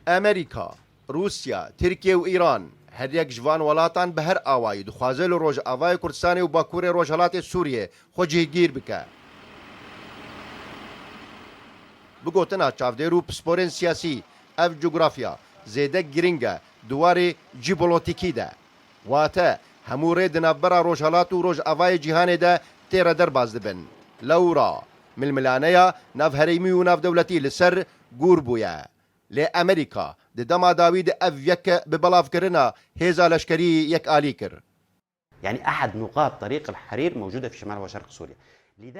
ئەمریکا، رووسیا، ترکیە و ئیران هەریەک ژوان وڵاتان بە هەر ئاوایی دخوازە لە ڕۆژئاوای کوردستانی و باکووری ڕۆژهەڵاتی سووریێ خۆ جێگیر بکە. بگوتنا چاودێر و پسپۆرên سیاسی ئەف جوگرافیا زێدە گرنگە دووارێ جیبۆلۆتیکیدا واتە هەموو ڕێ دنابەرە ڕۆژهەڵات و ڕۆژئاوای جیهانێدا تێرە دەرباز دەبن. لەورا ململانەیە ناوهەرێمی و ناودەوڵەتی لەسەر گور بوویە. لێ ئەمریکا دەما داوی دە ئەف یەک ببەڵافکردنە هێزا لەشکری یەک ئالی کرد. يعني أحد نقاط طريق الحرير موجودة في شمال وشرق سوريا.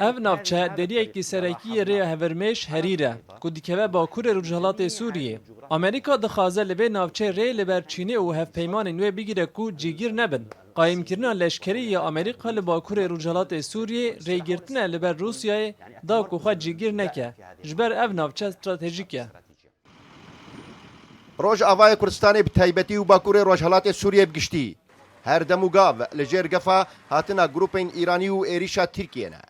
ئەv ناوچە دەریایەکی سەرەکیی رێ هەڤەرمێش هەریرە ku dikeve Bakurê Rojhilatê Sûriyê. Amerîka dixwaze li vê navçê rê li ber Çînê û hevpeymanên wê bigire ku cîgîr nebin. Qayîmkirina leşkerî ya Amerîka li Bakurê Rojhilatê Sûriyê rêgirtine li ber Rûsyayê da ku xwe cîgîr neke. Ji ber ev navçe stratejîk ye. ڕۆژئاوای کوردستانی بتایبەتی و باکووری ڕۆژهەڵاتی سووریێ بگشتی. هەردەم و گاڤ لە ژێر گەفا هاتنە گروپین ئیرانی و عێریشا تورکیەنە.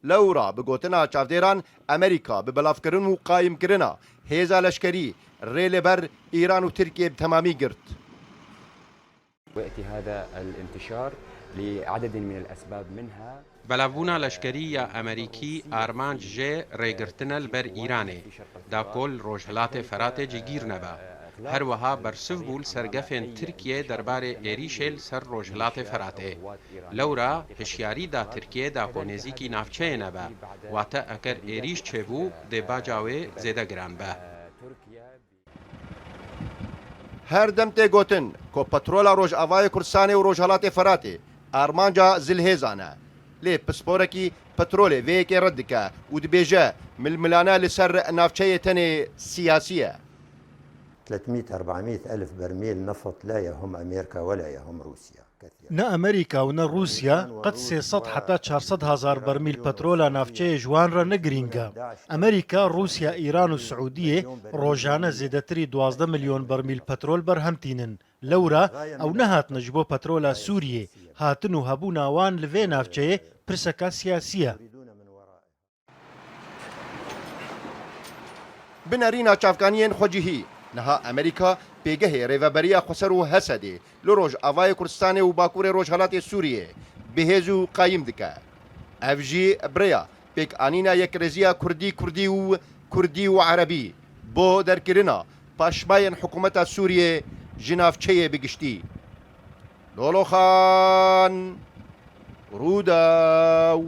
لەورا بگوتنا چاودێران ئەمریکا بە بەڵافکردن و قایمکردنە هێزا لەشکری ڕێ لەبەر ئیران و تورکیە بتەمامی گرت. ويأتي هذا الانتشار لعدد من الأسباب منها بەلابوونا لەشکری یا ئەمریکی ئارمانج ژێ ڕێگرتنە لەبەر ئیرانێ دا کۆل ڕۆژهەڵاتێ فەراتێ جێگیر نەبە. هەروەها بەرسف بوو سەرگەفێن تورکیە دەربارەی عێریشێل سەر ڕۆژهەڵاتێ فەراتێ. لەورا هشیاریدا تورکیە دا کۆنێزیکی ناوچەیە نەبە واتە ئەگەر عێریش چێبوو دێباجاوێ زێدە گران بە. هەردەم تێگوتن کۆ پەترۆلا ڕۆژئاوای کوردستانی و ڕۆژهەڵاتی فەراتێ ئارمانجا زلهێزانە. لێ پسپۆرەکی پەترۆلێ vêyekê red dike û dibêje milmilane li ser navçeyê tenê siyasî ye. 300-400 ألف برميل نفط لا يهم أمريكا ولا يهم روسيا. نا أمريكا ونا روسيا قد 300 حتى 400 هزار برميل بترولا نافچه جوان را نگرینگا. أمريكا روسيا إيران والسعودية روجانا زيدتري 12 مليون برميل بترول برهمتينن. لورا أو نهات نجبو بترولا سوريا هاتنو هبو ناوان لفي نافچه برسكا سياسية. بنەرینە چاوکانیên xwecihî niha Amerîka pêgehê rêveberiya Xweser û Hesedê li Rojavayê Kurdistanê û Bakurê Rojhilatê Sûriyê bihêz û qayîm dike. Ev jî birêya pêkanîna yekrêziya Kurdî Kurdî û Kurdî û Erebî bo derkirina paşmayên hikûmeta Sûriyê ji navçeyê bigiştî. Loloxan Rûdaw